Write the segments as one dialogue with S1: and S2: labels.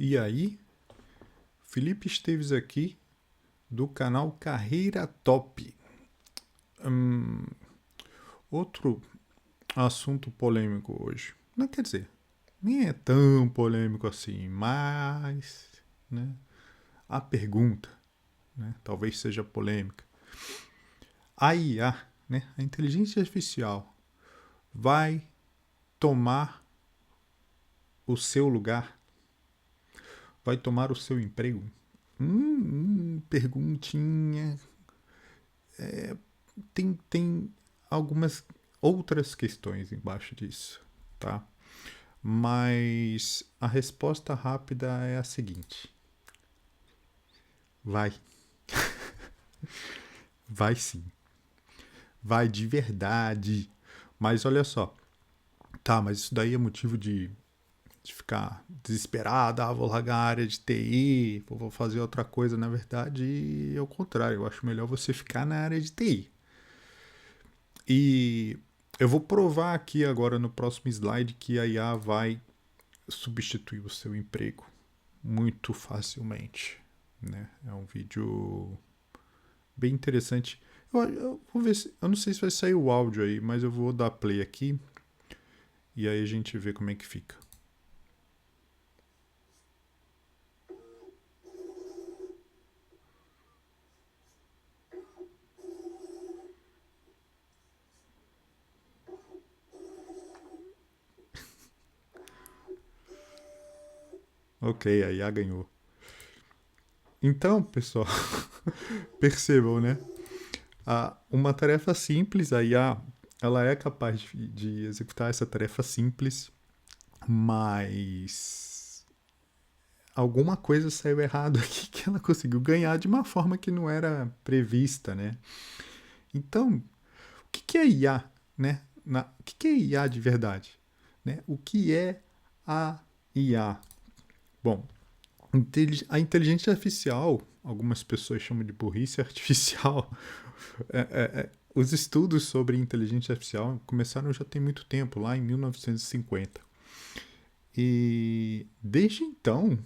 S1: E aí, Felipe Esteves aqui do canal Carreira Top. Outro assunto polêmico hoje. Não quer dizer, nem é tão polêmico assim, mas né, a pergunta, né, talvez seja polêmica. A IA, né, a inteligência artificial, vai tomar o seu lugar? Vai tomar o seu emprego? Perguntinha. Tem algumas outras questões embaixo disso, tá? Mas a resposta rápida é a seguinte: vai. Vai sim. Vai de verdade. Mas olha só. Tá, mas isso daí é motivo de ficar desesperado. Ah, vou largar a área de TI, vou fazer outra coisa. Na verdade, é o contrário. Eu acho melhor você ficar na área de TI. E eu vou provar aqui agora no próximo slide que a IA vai substituir o seu emprego muito facilmente. Né? É um vídeo bem interessante. Eu vou ver se, eu não sei se vai sair o áudio aí, mas eu vou dar play aqui e aí a gente vê como é que fica. Ok, a IA ganhou. Então, pessoal, percebam, né? Uma tarefa simples, a IA, ela é capaz de executar essa tarefa simples, mas alguma coisa saiu errado aqui que ela conseguiu ganhar de uma forma que não era prevista, né? Então, o que é IA, né? O que é IA de verdade? Né? O que é a IA? Bom, a inteligência artificial, algumas pessoas chamam de burrice artificial. Os estudos sobre inteligência artificial começaram já tem muito tempo, lá em 1950. E desde então,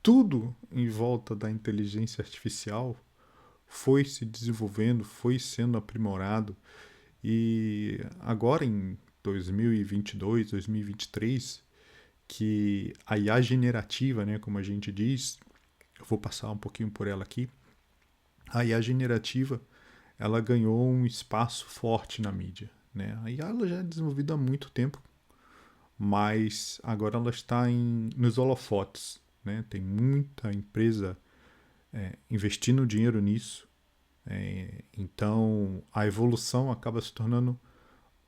S1: tudo em volta da inteligência artificial foi se desenvolvendo, foi sendo aprimorado. E agora em 2022, 2023, que a IA generativa, né, como a gente diz, eu vou passar um pouquinho por ela aqui. A IA generativa, ela ganhou um espaço forte na mídia, né? A IA ela já é desenvolvida há muito tempo, mas agora ela está nos holofotes, né? Tem muita empresa investindo dinheiro nisso. Então a evolução acaba se tornando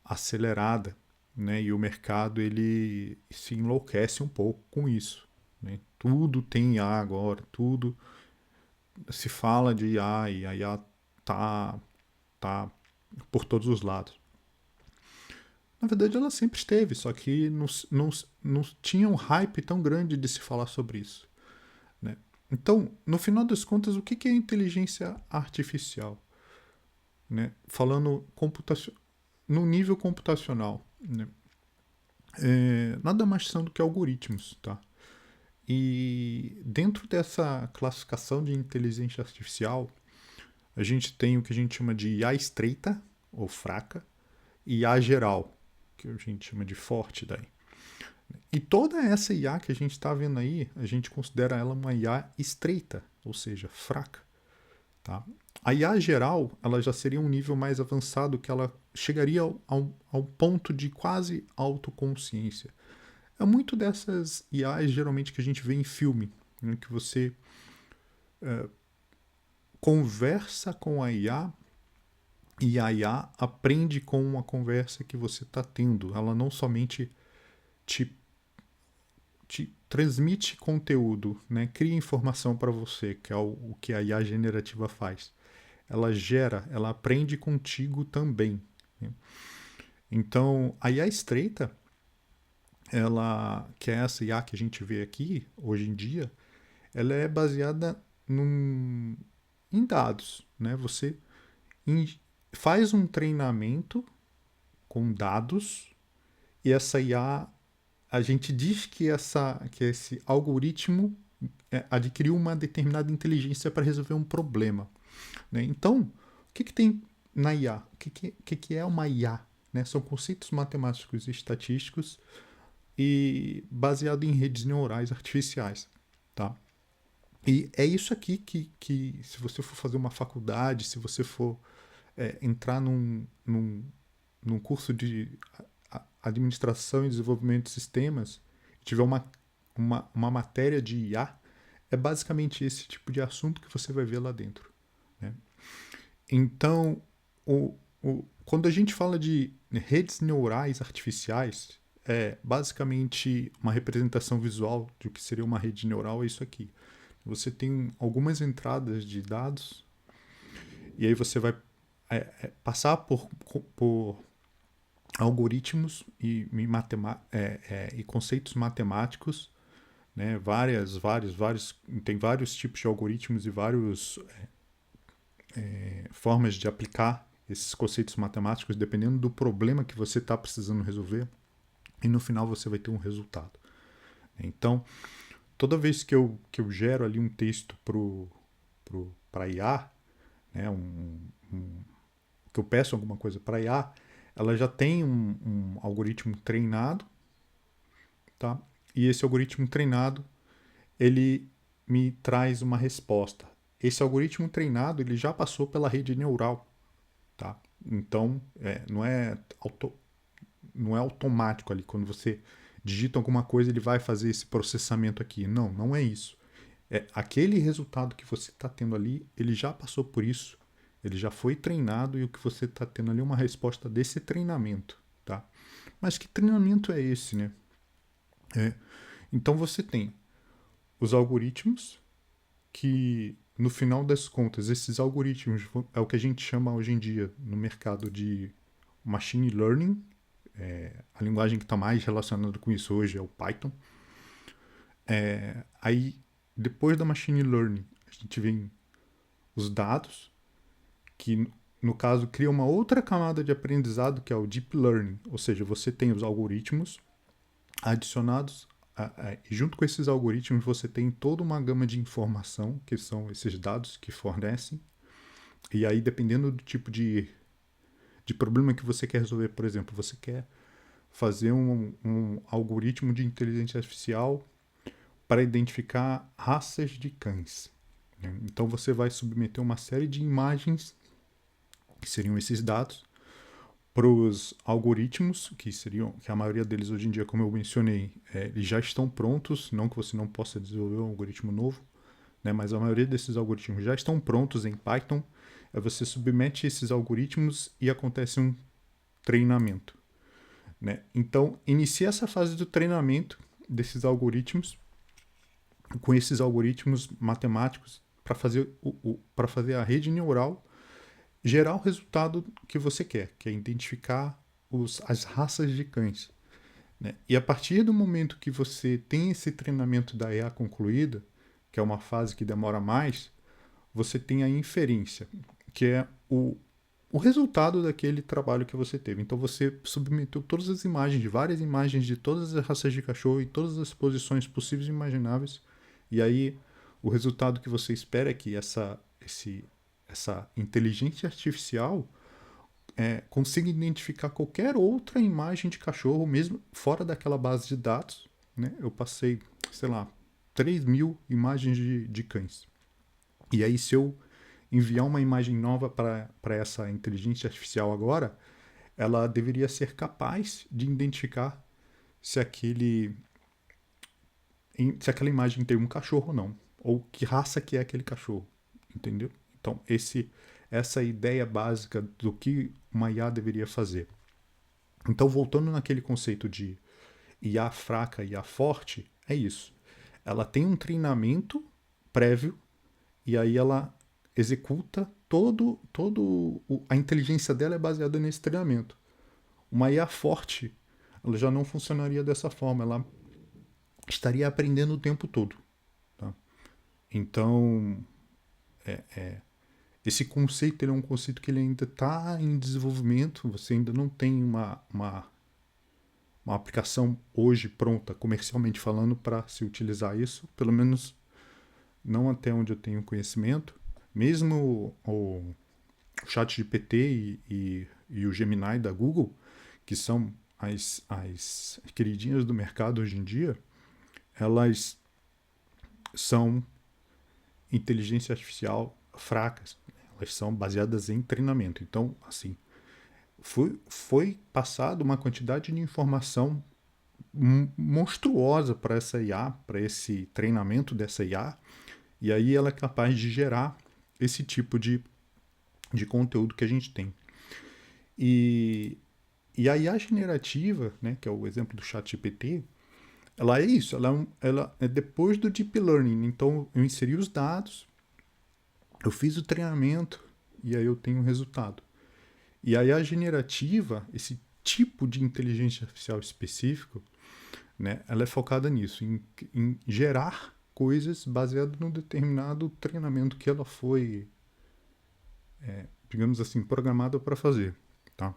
S1: acelerada, né? E o mercado ele se enlouquece um pouco com isso, né? Tudo tem IA agora, tudo se fala de IA e a IA tá por todos os lados. Na verdade, ela sempre esteve, só que não tinha um hype tão grande de se falar sobre isso. Né? Então, no final das contas, o que é inteligência artificial? Né? Falando no nível computacional. Né? Nada mais são do que algoritmos. Tá? E dentro dessa classificação de inteligência artificial, a gente tem o que a gente chama de IA estreita ou fraca e IA geral, que a gente chama de forte daí. E toda essa IA que a gente está vendo aí, a gente considera ela uma IA estreita, ou seja, fraca. Tá? A IA geral, ela já seria um nível mais avançado, que ela chegaria ao ponto de quase autoconsciência. É muito dessas IAs geralmente que a gente vê em filme, né, que você conversa com a IA e a IA aprende com a conversa que você está tendo. Ela não somente te transmite conteúdo, né? Cria informação para você, que é o que a IA generativa faz. Ela gera, ela aprende contigo também. Né? Então, a IA estreita, ela, que é essa IA que a gente vê aqui, hoje em dia, ela é baseada em dados. Né? Você faz um treinamento com dados e essa IA a gente diz que esse algoritmo adquiriu uma determinada inteligência para resolver um problema. Né? Então, o que tem na IA? O que é uma IA? Né? São conceitos matemáticos e estatísticos e baseado em redes neurais artificiais. Tá? E é isso aqui que se você for fazer uma faculdade, se você for entrar num curso de administração e desenvolvimento de sistemas, tiver uma matéria de IA, é basicamente esse tipo de assunto que você vai ver lá dentro. Né? Então, quando a gente fala de redes neurais artificiais, é basicamente uma representação visual do que seria uma rede neural, é isso aqui. Você tem algumas entradas de dados e aí você vai passar por algoritmos e conceitos matemáticos, né? Tem vários tipos de algoritmos e várias formas de aplicar esses conceitos matemáticos dependendo do problema que você está precisando resolver e no final você vai ter um resultado. Então, toda vez que eu gero ali um texto para IA, né, que eu peço alguma coisa para IA, ela já tem um algoritmo treinado, tá? E esse algoritmo treinado, ele me traz uma resposta. Esse algoritmo treinado, ele já passou pela rede neural, tá? Então, não é automático ali. Quando você digita alguma coisa, ele vai fazer esse processamento aqui. Não, não é isso. Aquele resultado que você está tendo ali, ele já passou por isso, ele já foi treinado e o que você está tendo ali é uma resposta desse treinamento, tá? Mas que treinamento é esse, né? Então você tem os algoritmos que, no final das contas, esses algoritmos é o que a gente chama hoje em dia no mercado de machine learning. A linguagem que está mais relacionada com isso hoje é o Python. Aí, depois da machine learning, a gente vem os dados, que no caso cria uma outra camada de aprendizado que é o deep learning, ou seja, você tem os algoritmos adicionados e junto com esses algoritmos você tem toda uma gama de informação que são esses dados que fornecem, e aí dependendo do tipo de problema que você quer resolver, por exemplo, você quer fazer um algoritmo de inteligência artificial para identificar raças de cães. Né? Então você vai submeter uma série de imagens, que seriam esses dados, para os algoritmos, que a maioria deles hoje em dia, como eu mencionei, eles já estão prontos, não que você não possa desenvolver um algoritmo novo, né, mas a maioria desses algoritmos já estão prontos em Python. Você submete esses algoritmos e acontece um treinamento. Né? Então, inicia essa fase do treinamento desses algoritmos, com esses algoritmos matemáticos, para fazer a rede neural gerar o resultado que você quer, que é identificar as raças de cães. Né? E a partir do momento que você tem esse treinamento da IA concluída, que é uma fase que demora mais, você tem a inferência, que é o resultado daquele trabalho que você teve. Então você submeteu todas as imagens, várias imagens de todas as raças de cachorro e todas as posições possíveis e imagináveis, e aí o resultado que você espera é que essa inteligência artificial consiga identificar qualquer outra imagem de cachorro, mesmo fora daquela base de dados. Né? Eu passei, sei lá, 3.000 imagens de cães. E aí, se eu enviar uma imagem nova para essa inteligência artificial agora, ela deveria ser capaz de identificar se aquela imagem tem um cachorro ou não, ou que raça que é aquele cachorro, entendeu? Então, essa ideia básica do que uma IA deveria fazer. Então, voltando naquele conceito de IA fraca e IA forte, é isso. Ela tem um treinamento prévio e aí ela executa a inteligência dela é baseada nesse treinamento. Uma IA forte, ela já não funcionaria dessa forma, ela estaria aprendendo o tempo todo. Tá? Então, esse conceito ele é um conceito que ele ainda está em desenvolvimento, você ainda não tem uma aplicação hoje pronta, comercialmente falando, para se utilizar isso, pelo menos não até onde eu tenho conhecimento. Mesmo o ChatGPT e o Gemini da Google, que são as queridinhas do mercado hoje em dia, elas são inteligência artificial fracas. Elas são baseadas em treinamento. Então, assim, foi passado uma quantidade de informação monstruosa para essa IA, para esse treinamento dessa IA, e aí ela é capaz de gerar esse tipo de conteúdo que a gente tem. E a IA generativa, né, que é o exemplo do ChatGPT, ela é isso, ela é depois do Deep Learning. Então eu inseri os dados, eu fiz o treinamento e aí eu tenho um resultado. E a IA generativa, esse tipo de inteligência artificial específico, né, ela é focada nisso, em gerar coisas baseado num determinado treinamento que ela foi, digamos assim, programada para fazer. Tá?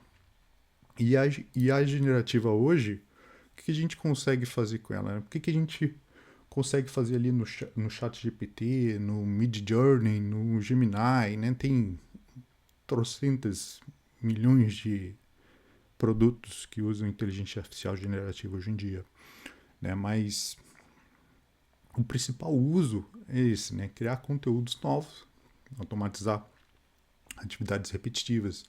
S1: E a generativa hoje, o que a gente consegue fazer com ela? O que a gente consegue fazer ali no chat GPT, no Midjourney, no Gemini, né? Tem trocentas milhões de produtos que usam inteligência artificial generativa hoje em dia, né? Mas o principal uso é esse, né? Criar conteúdos novos, automatizar atividades repetitivas,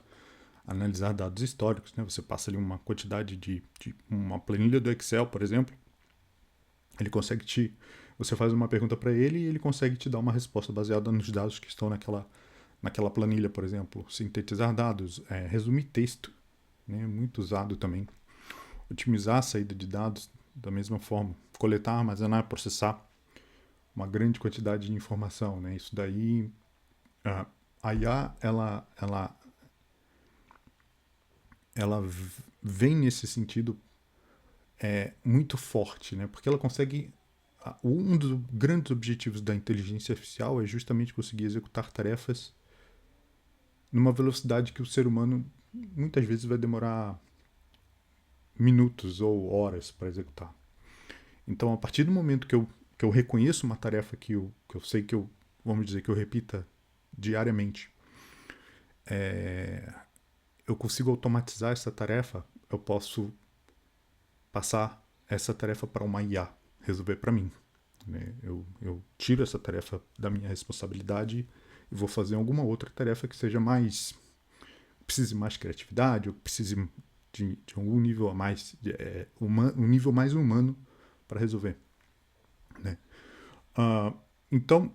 S1: analisar dados históricos, né? Você passa ali uma quantidade de uma planilha do Excel, por exemplo, ele consegue você faz uma pergunta para ele e ele consegue te dar uma resposta baseada nos dados que estão naquela planilha, por exemplo, sintetizar dados, resumir texto, né? Muito usado também, otimizar a saída de dados da mesma forma, coletar, armazenar, processar uma grande quantidade de informação, né? Isso daí, a IA, ela vem nesse sentido muito forte, né? Porque ela consegue. Um dos grandes objetivos da inteligência artificial é justamente conseguir executar tarefas numa velocidade que o ser humano muitas vezes vai demorar minutos ou horas para executar. Então, a partir do momento que eu reconheço uma tarefa que eu sei que vamos dizer, que eu repita diariamente, eu consigo automatizar essa tarefa, eu posso passar essa tarefa para uma IA resolver para mim. Né? Eu tiro essa tarefa da minha responsabilidade e vou fazer alguma outra tarefa que seja mais, precise mais criatividade, ou precise de algum nível a mais, um nível mais humano para resolver. Né? Então,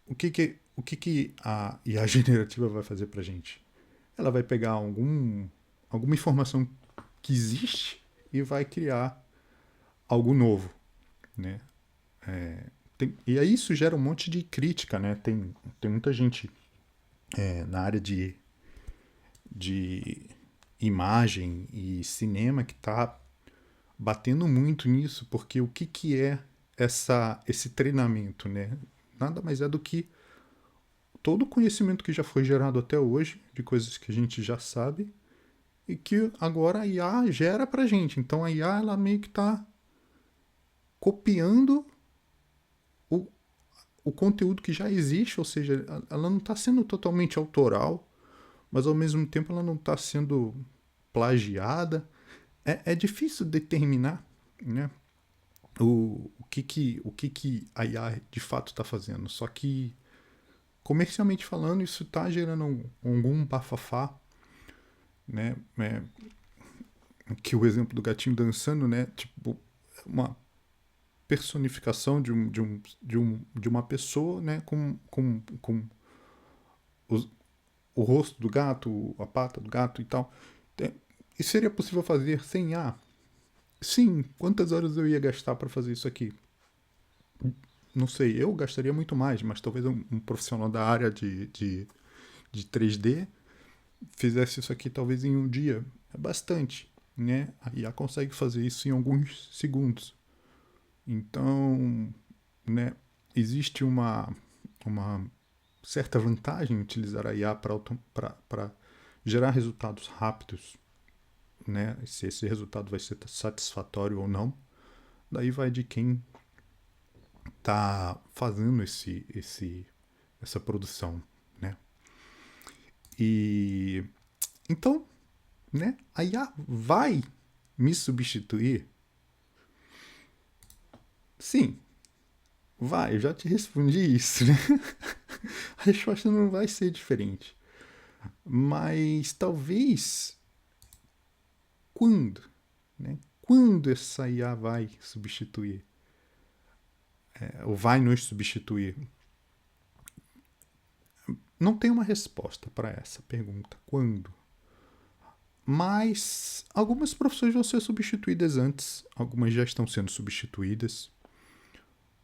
S1: o que a IA generativa vai fazer para a gente? Ela vai pegar alguma informação que existe e vai criar algo novo, né? E aí isso gera um monte de crítica, né? Tem muita gente na área de imagem e cinema que está batendo muito nisso, porque o que é esse treinamento, né? Nada mais é do que todo o conhecimento que já foi gerado até hoje, de coisas que a gente já sabe, e que agora a IA gera pra gente. Então a IA, ela meio que está copiando o conteúdo que já existe, ou seja, ela não está sendo totalmente autoral, mas ao mesmo tempo ela não está sendo plagiada. É difícil determinar, né, o que a IA de fato está fazendo. Só que, comercialmente falando, isso está gerando algum bafafá, né? Que o exemplo do gatinho dançando, né? Tipo, uma personificação de uma pessoa, né? Com os, o rosto do gato, a pata do gato e tal. E seria possível fazer sem IA? Sim. Quantas horas eu ia gastar para fazer isso aqui? Não sei, eu gastaria muito mais, mas talvez um profissional da área de 3D fizesse isso aqui talvez em um dia. É bastante, né? A IA consegue fazer isso em alguns segundos. Então, né, existe uma certa vantagem em utilizar a IA para gerar resultados rápidos né, se esse resultado vai ser satisfatório ou não. Daí vai de quem está fazendo essa produção, né? E então, né, a IA vai me substituir? Sim, vai, eu já te respondi isso, né? A resposta não vai ser diferente. Mas talvez quando, né? Quando essa IA vai substituir? Ou vai nos substituir? Não tem uma resposta para essa pergunta. Quando? Mas algumas profissões vão ser substituídas antes, algumas já estão sendo substituídas,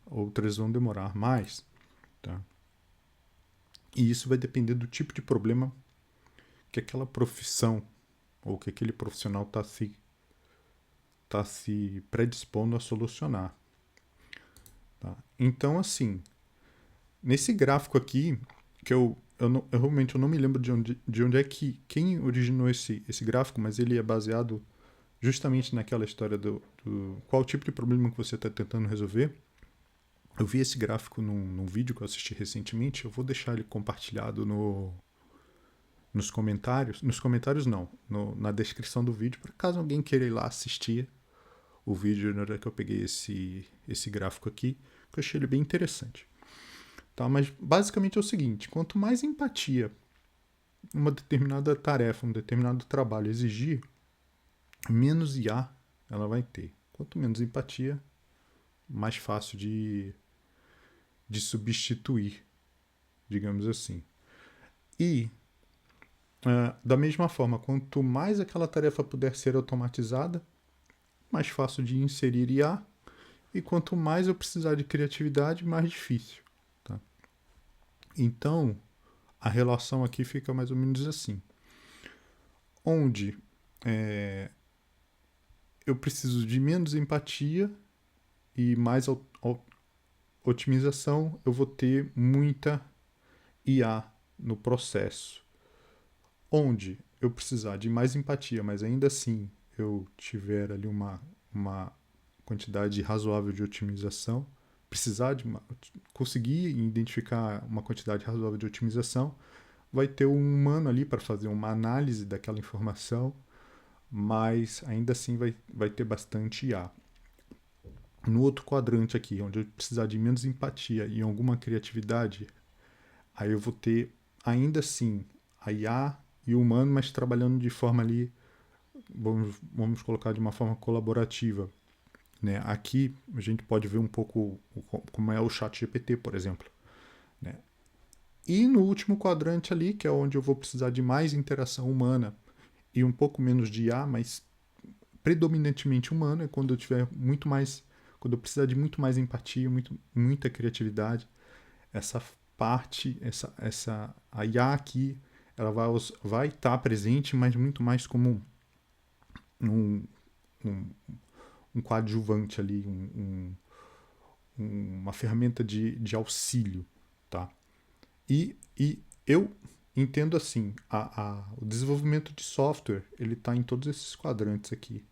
S1: outras vão demorar mais, tá? E isso vai depender do tipo de problema que aquela profissão ou que aquele profissional está se predispondo a solucionar. Tá? Então, assim, nesse gráfico aqui, que eu realmente não me lembro de onde é que quem originou esse gráfico, mas ele é baseado justamente naquela história do qual tipo de problema que você está tentando resolver. Eu vi esse gráfico num vídeo que eu assisti recentemente. Eu vou deixar ele compartilhado nos comentários. Nos comentários não, na descrição do vídeo, para caso alguém queira ir lá assistir o vídeo na hora que eu peguei esse gráfico aqui, que eu achei ele bem interessante. Tá? Mas basicamente é o seguinte: quanto mais empatia uma determinada tarefa, um determinado trabalho exigir, menos IA ela vai ter. Quanto menos empatia, mais fácil de substituir, digamos assim. E, da mesma forma, quanto mais aquela tarefa puder ser automatizada, mais fácil de inserir IA. E quanto mais eu precisar de criatividade, mais difícil. Tá? Então, a relação aqui fica mais ou menos assim. Onde eu preciso de menos empatia e mais otimização, eu vou ter muita IA no processo. Onde eu precisar de mais empatia, mas ainda assim eu tiver ali uma quantidade razoável de otimização, conseguir identificar uma quantidade razoável de otimização, vai ter um humano ali para fazer uma análise daquela informação, mas ainda assim vai ter bastante IA. No outro quadrante aqui, onde eu precisar de menos empatia e alguma criatividade, aí eu vou ter ainda assim a IA e o humano, mas trabalhando de forma ali, vamos colocar de uma forma colaborativa. Né? Aqui a gente pode ver um pouco como é o chat GPT, por exemplo. Né? E no último quadrante ali, que é onde eu vou precisar de mais interação humana e um pouco menos de IA, mas predominantemente humano, é quando eu tiver muito mais, quando eu precisar de muito mais empatia, muita criatividade. Essa parte, a IA aqui, ela vai estar presente, mas muito mais como um coadjuvante ali, uma ferramenta de auxílio, tá? E eu entendo assim, o desenvolvimento de software, ele está em todos esses quadrantes aqui.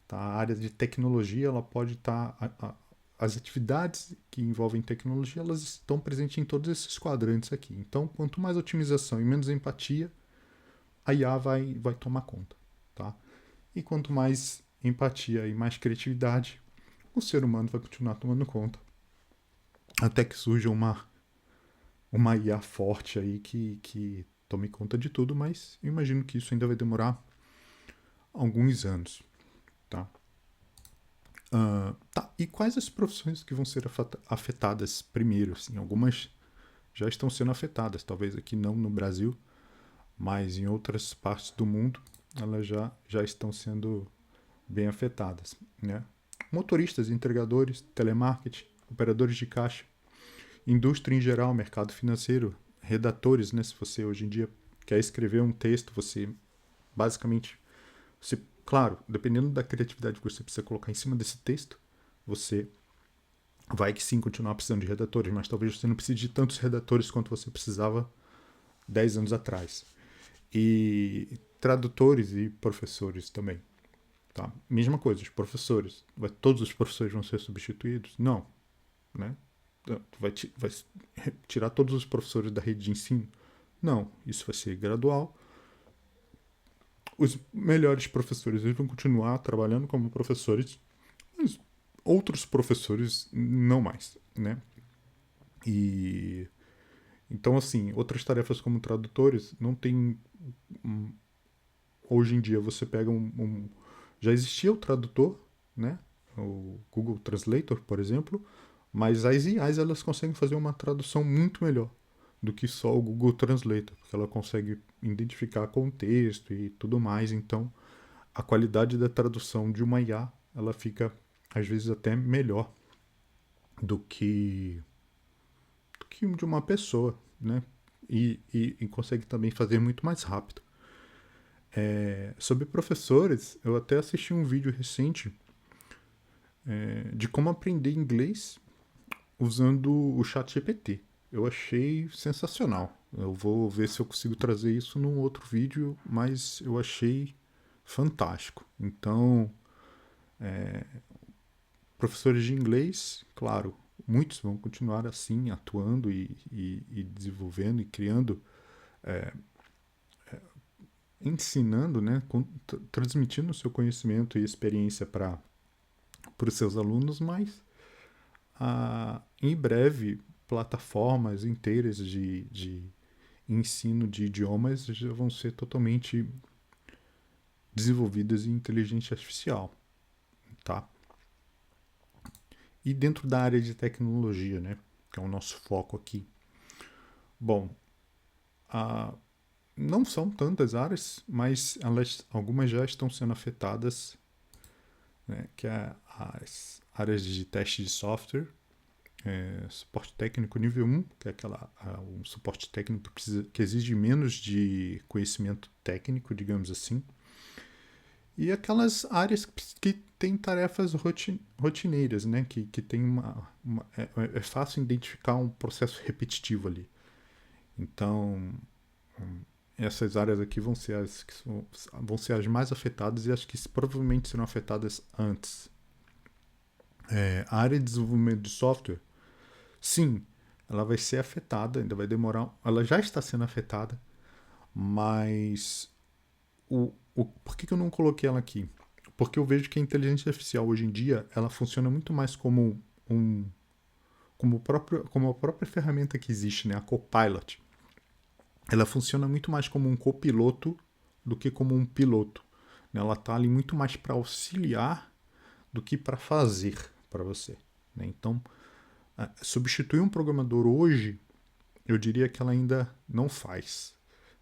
S1: Tá? A área de tecnologia, ela pode estar... as atividades que envolvem tecnologia, elas estão presentes em todos esses quadrantes aqui. Então, quanto mais otimização e menos empatia, a IA vai tomar conta. Tá? E quanto mais empatia e mais criatividade, o ser humano vai continuar tomando conta. Até que surja uma IA forte aí que tome conta de tudo, mas eu imagino que isso ainda vai demorar alguns anos. Tá? E quais as profissões que vão ser afetadas primeiro? Assim, algumas já estão sendo afetadas, talvez aqui não no Brasil, mas em outras partes do mundo elas já estão sendo bem afetadas. Né? Motoristas, entregadores, telemarketing, operadores de caixa, indústria em geral, mercado financeiro, redatores, né? Se você hoje em dia quer escrever um texto, você basicamente, claro, dependendo da criatividade que você precisa colocar em cima desse texto, você vai que sim continuar precisando de redatores, mas talvez você não precise de tantos redatores quanto você precisava 10 anos atrás. E tradutores e professores também. Tá? Mesma coisa, os professores. Todos os professores vão ser substituídos? Não. Né? Vai tirar todos os professores da rede de ensino? Não. Isso vai ser gradual. Os melhores professores eles vão continuar trabalhando como professores, mas outros professores não mais, né? E então, assim, outras tarefas como tradutores não tem. Hoje em dia você pega já existia o tradutor, né? O Google Translator, por exemplo, mas as IAs elas conseguem fazer uma tradução muito melhor do que só o Google Translator, porque ela consegue identificar contexto e tudo mais. Então, a qualidade da tradução de uma IA ela fica às vezes até melhor do que de uma pessoa, né? E consegue também fazer muito mais rápido. Sobre professores, eu até assisti um vídeo recente de como aprender inglês usando o ChatGPT. Eu achei sensacional. Eu vou ver se eu consigo trazer isso num outro vídeo, mas eu achei fantástico. Então, professores de inglês, claro, muitos vão continuar assim, atuando e desenvolvendo e criando, ensinando, né, transmitindo o seu conhecimento e experiência para os seus alunos, mas em breve plataformas inteiras de ensino de idiomas já vão ser totalmente desenvolvidas em inteligência artificial, tá? E dentro da área de tecnologia, né, que é o nosso foco aqui. Bom, não são tantas áreas, mas algumas já estão sendo afetadas, né, que é as áreas de teste de software, suporte técnico nível 1, que é um suporte técnico que exige menos de conhecimento técnico, digamos assim, e aquelas áreas que têm tarefas rotineiras, né, que tem é fácil identificar um processo repetitivo ali. Então, essas áreas aqui vão ser as mais afetadas e as que provavelmente serão afetadas antes. A área de desenvolvimento de software, sim, ela vai ser afetada, ainda vai demorar. Ela já está sendo afetada, mas por que eu não coloquei ela aqui? Porque eu vejo que a inteligência artificial hoje em dia ela funciona muito mais como como a própria ferramenta que existe, né, a Copilot. Ela funciona muito mais como um copiloto do que como um piloto. Ela está ali muito mais para auxiliar do que para fazer para você. Né? Então, substituir um programador hoje, eu diria que ela ainda não faz.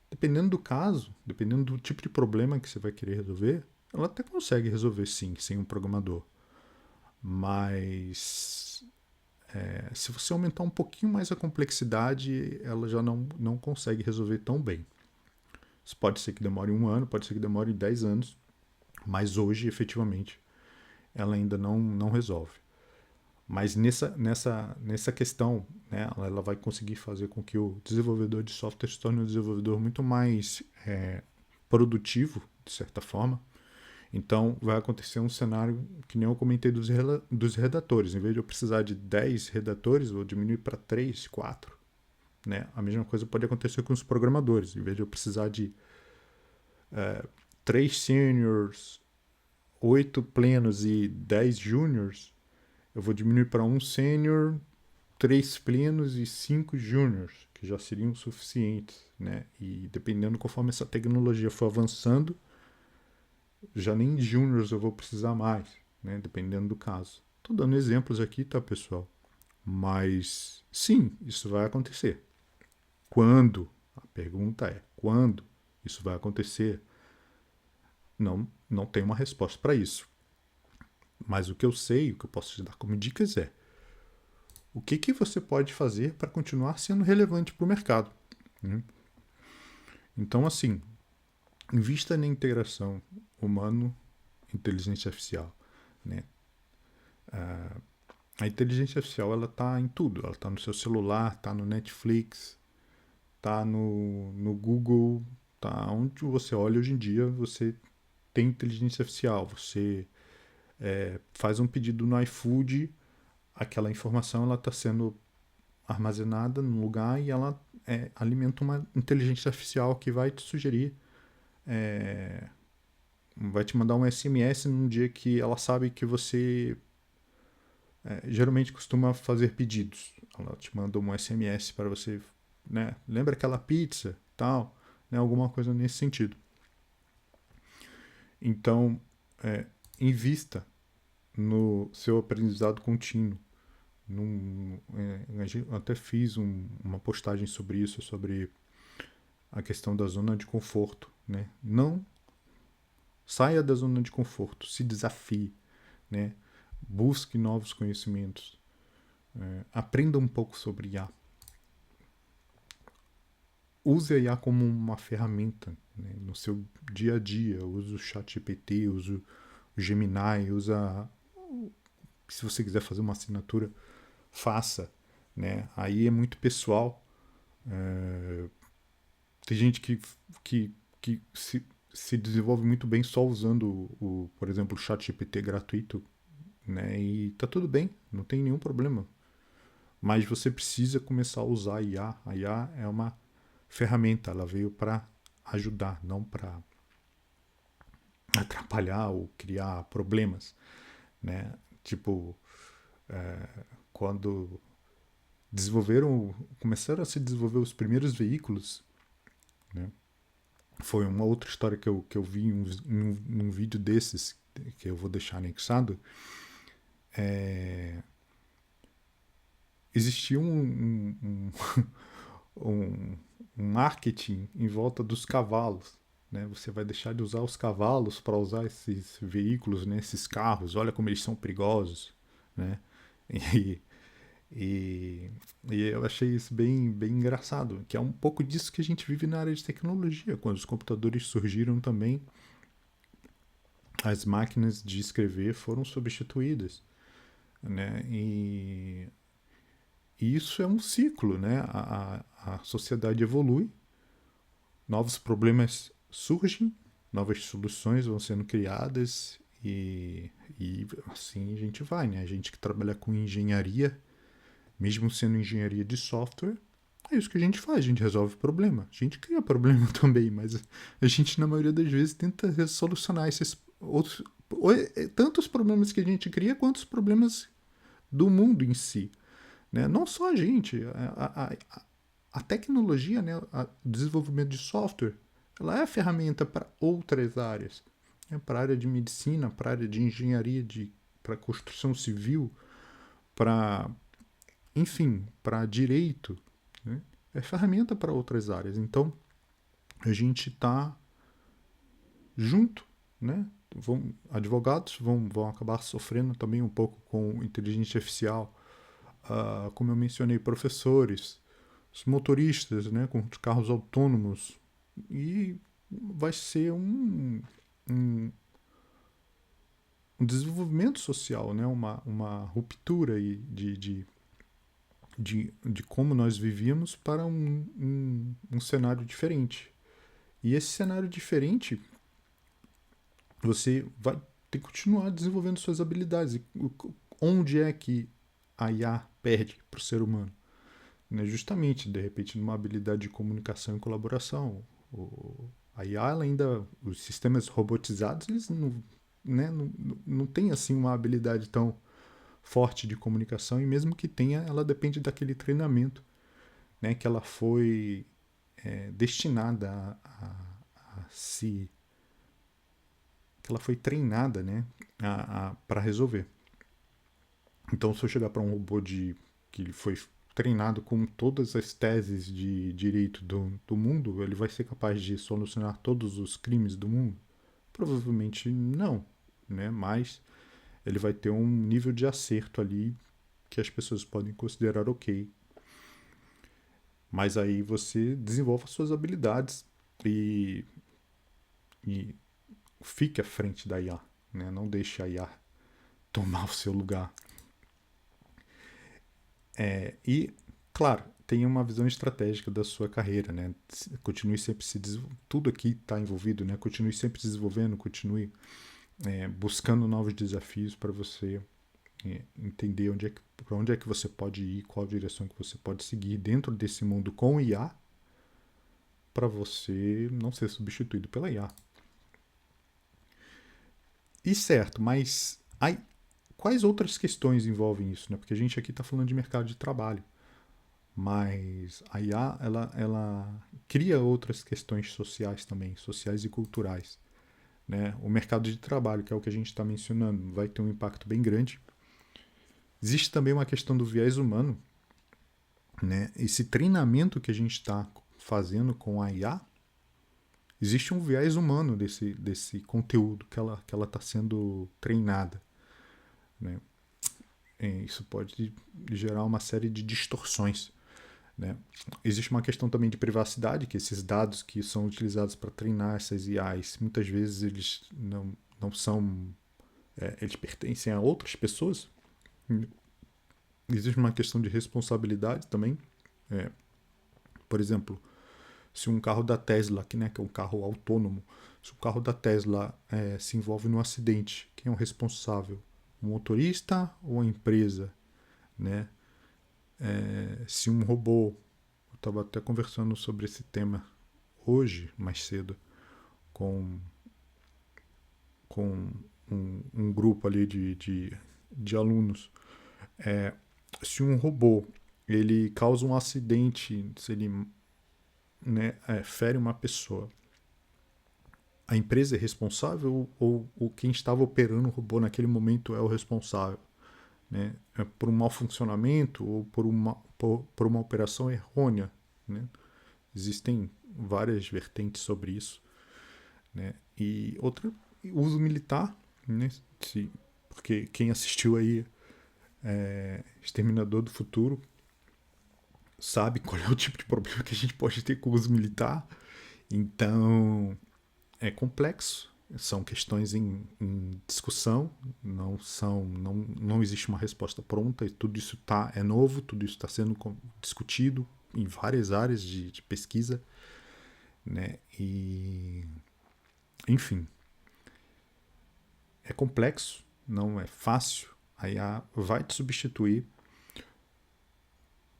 S1: Dependendo do caso, dependendo do tipo de problema que você vai querer resolver, ela até consegue resolver sim, sem um programador. Mas se você aumentar um pouquinho mais a complexidade, ela já não consegue resolver tão bem. Isso pode ser que demore 1 ano, pode ser que demore 10 anos, mas hoje, efetivamente, ela ainda não resolve. Mas nessa questão, né, ela vai conseguir fazer com que o desenvolvedor de software se torne um desenvolvedor muito mais produtivo, de certa forma. Então, vai acontecer um cenário que nem eu comentei dos redatores. Em vez de eu precisar de 10 redatores, eu vou diminuir para 3, 4. Né? A mesma coisa pode acontecer com os programadores. Em vez de eu precisar de 3 seniors, 8 plenos e 10 júniors, eu vou diminuir para 1 sênior, 3 plenos e 5 júniors, que já seriam suficientes. Né? E dependendo conforme essa tecnologia for avançando, já nem júniors eu vou precisar mais, né? Dependendo do caso. Estou dando exemplos aqui, tá, pessoal? Mas sim, isso vai acontecer. Quando? A pergunta é: quando isso vai acontecer? Não tem uma resposta para isso. Mas o que eu sei, o que eu posso te dar como dicas é: o que você pode fazer para continuar sendo relevante para o mercado? Então, assim, invista na integração humano-inteligência artificial. Né? A inteligência artificial ela está em tudo. Ela está no seu celular, está no Netflix, está no Google, tá? Onde você olha hoje em dia, você tem inteligência artificial, você faz um pedido no iFood, aquela informação ela está sendo armazenada num lugar e ela alimenta uma inteligência artificial que vai te sugerir, vai te mandar um SMS num dia que ela sabe que você geralmente costuma fazer pedidos. Ela te manda um SMS para você, né? Lembra aquela pizza, tal, né? Alguma coisa nesse sentido. Então, invista no seu aprendizado contínuo. Eu até fiz uma postagem sobre isso, sobre a questão da zona de conforto, né? Não saia da zona de conforto, se desafie, né? Busque novos conhecimentos, aprenda um pouco sobre IA. Use a IA como uma ferramenta, né? No seu dia a dia. Use o ChatGPT, use o Gemini, usa. Se você quiser fazer uma assinatura, faça, né? Aí é muito pessoal. Tem gente que se desenvolve muito bem só usando por exemplo, o ChatGPT gratuito, né? E tá tudo bem, não tem nenhum problema. Mas você precisa começar a usar a IA. A IA é uma ferramenta, ela veio para ajudar, não para atrapalhar ou criar problemas, né? Tipo, quando começaram a se desenvolver os primeiros veículos, né? Foi uma outra história que eu vi num vídeo desses, que eu vou deixar anexado. Existia um marketing em volta dos cavalos. Né? Você vai deixar de usar os cavalos para usar esses veículos, né? Esses carros. Olha como eles são perigosos. Né? E, e, e eu achei isso bem engraçado, que é um pouco disso que a gente vive na área de tecnologia. Quando os computadores surgiram também, as máquinas de escrever foram substituídas. Né? E isso é um ciclo, né? A sociedade evolui, novos problemas surgem, novas soluções vão sendo criadas e assim a gente vai, né? A gente que trabalha com engenharia, mesmo sendo engenharia de software, é isso que a gente faz, a gente resolve problema. A gente cria problema também, mas a gente, na maioria das vezes, tenta solucionar esses outros, tanto os problemas que a gente cria, quanto os problemas do mundo em si. Né? Não só a gente, a tecnologia, né? O desenvolvimento de software, ela é ferramenta para outras áreas. Né? Para a área de medicina, para a área de engenharia, para construção civil, para, enfim, para direito. Né? É ferramenta para outras áreas. Então, a gente está junto, né? Advogados vão acabar sofrendo também um pouco com inteligência artificial, como eu mencionei, professores, os motoristas, né, com os carros autônomos, e vai ser um desenvolvimento social, né, uma ruptura de como nós vivíamos para um cenário diferente. E esse cenário diferente, você vai ter que continuar desenvolvendo suas habilidades. E onde é que a IA perde para o ser humano? Né? Justamente, de repente, numa habilidade de comunicação e colaboração. A IA, ela ainda, os sistemas robotizados, eles não têm assim uma habilidade tão forte de comunicação, e mesmo que tenha, ela depende daquele treinamento, né, que ela foi destinada a se... que ela foi treinada, né, para resolver. Então, se eu chegar para um robô que ele foi treinado com todas as teses de direito do mundo, ele vai ser capaz de solucionar todos os crimes do mundo? Provavelmente não, né? Mas ele vai ter um nível de acerto ali que as pessoas podem considerar ok. Mas aí você desenvolve as suas habilidades e fique à frente da IA, né? Não deixe a IA tomar o seu lugar. E, claro, tenha uma visão estratégica da sua carreira, né? Continue sempre se tudo aqui está envolvido, né? Continue sempre se desenvolvendo, continue buscando novos desafios para você entender para onde é que você pode ir, qual a direção que você pode seguir dentro desse mundo com IA, para você não ser substituído pela IA. E certo, mas quais outras questões envolvem isso, né? Porque a gente aqui está falando de mercado de trabalho, mas a IA ela cria outras questões sociais também, sociais e culturais, né? O mercado de trabalho, que é o que a gente está mencionando, vai ter um impacto bem grande. Existe também uma questão do viés humano, né? Esse treinamento que a gente está fazendo com a IA, existe um viés humano desse conteúdo que ela está sendo treinada, né? Isso pode gerar uma série de distorções, né? Existe uma questão também de privacidade, que esses dados que são utilizados para treinar essas IAs, muitas vezes eles não são... eles pertencem a outras pessoas. Existe uma questão de responsabilidade também. Por exemplo, se um carro da Tesla, que é um carro autônomo, se o carro da Tesla se envolve num acidente, quem é o responsável? O motorista ou a empresa? Né? Se um robô... Eu estava até conversando sobre esse tema hoje, mais cedo, com um grupo ali de alunos. Se um robô ele causa um acidente, se ele fere uma pessoa, a empresa é responsável ou quem estava operando o robô naquele momento é o responsável? Né? Por um mau funcionamento ou por uma operação errônea? Né? Existem várias vertentes sobre isso. Né? E outra, uso militar, né? Porque quem assistiu aí Exterminador do Futuro sabe qual é o tipo de problema que a gente pode ter com o uso militar. Então, é complexo, são questões em discussão, não existe uma resposta pronta, e tudo isso é novo, tudo isso está sendo discutido em várias áreas de pesquisa, né? E, enfim, é complexo, não é fácil, a IA vai te substituir,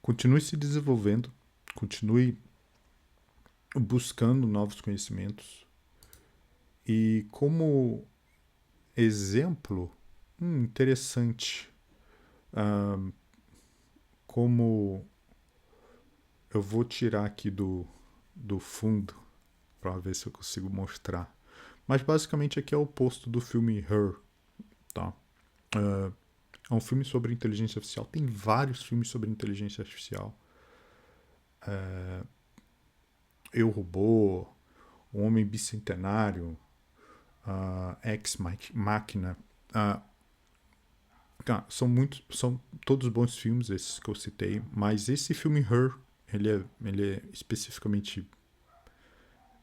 S1: continue se desenvolvendo, continue buscando novos conhecimentos. E como exemplo, interessante, como eu vou tirar aqui do fundo para ver se eu consigo mostrar. Mas basicamente aqui é o oposto do filme Her. Tá? É um filme sobre inteligência artificial. Tem vários filmes sobre inteligência artificial. Eu, Robô, O Homem Bicentenário, Ex Machina. São todos bons filmes esses que eu citei, mas esse filme Her, ele é especificamente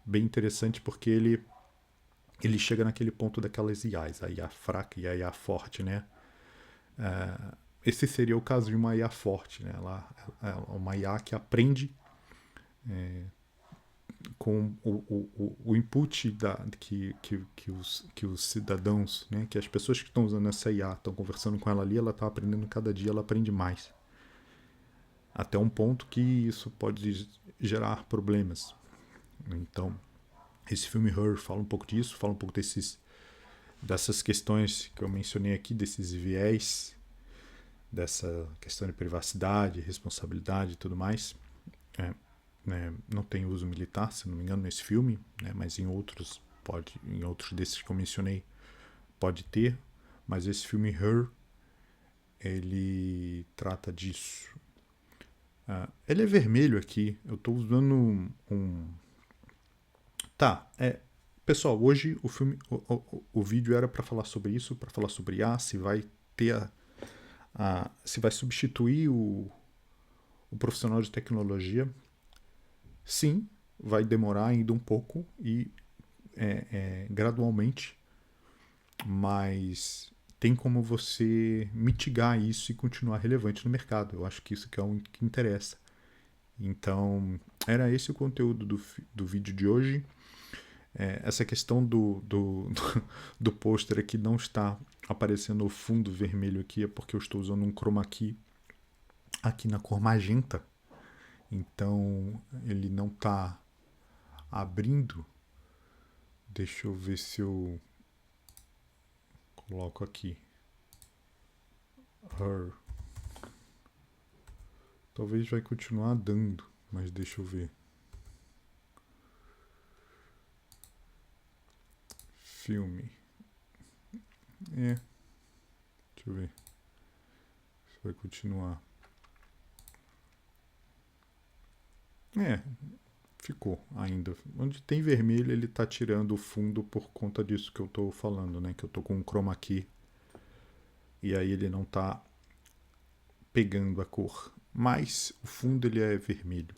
S1: bem interessante porque ele chega naquele ponto daquelas IAs, a IA fraca e a IA forte, né? Esse seria o caso de uma IA forte, né? Ela é uma IA que aprende com o input que os cidadãos, né? Que as pessoas que estão usando essa IA estão conversando com ela ali, ela está aprendendo cada dia, ela aprende mais. Até um ponto que isso pode gerar problemas. Então, esse filme Her fala um pouco disso, fala um pouco dessas questões que eu mencionei aqui, desses viés, dessa questão de privacidade, responsabilidade e tudo mais. Não tem uso militar, se não me engano, nesse filme, né? Mas em outros desses que eu mencionei pode ter. Mas esse filme Her, ele trata disso. Ele é vermelho aqui. Eu estou usando Tá, pessoal, hoje o vídeo era para falar sobre isso, para falar sobre se vai ter se vai substituir o profissional de tecnologia. Sim, vai demorar ainda um pouco e gradualmente, mas tem como você mitigar isso e continuar relevante no mercado. Eu acho que isso que é o que interessa. Então, era esse o conteúdo do vídeo de hoje. Essa questão do pôster aqui não está aparecendo o fundo vermelho aqui, é porque eu estou usando um chroma key aqui na cor magenta. Então, ele não está abrindo. Deixa eu ver se eu coloco aqui. Her. Talvez vai continuar dando, mas deixa eu ver. Filme. Deixa eu ver se vai continuar. Ficou ainda. Onde tem vermelho, ele tá tirando o fundo por conta disso que eu tô falando, né? Que eu tô com um chroma key. E aí ele não tá pegando a cor. Mas o fundo ele é vermelho.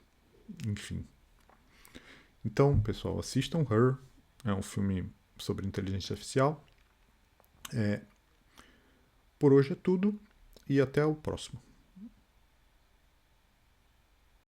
S1: Enfim. Então, pessoal, assistam Her. É um filme sobre inteligência artificial. Por hoje é tudo e até o próximo.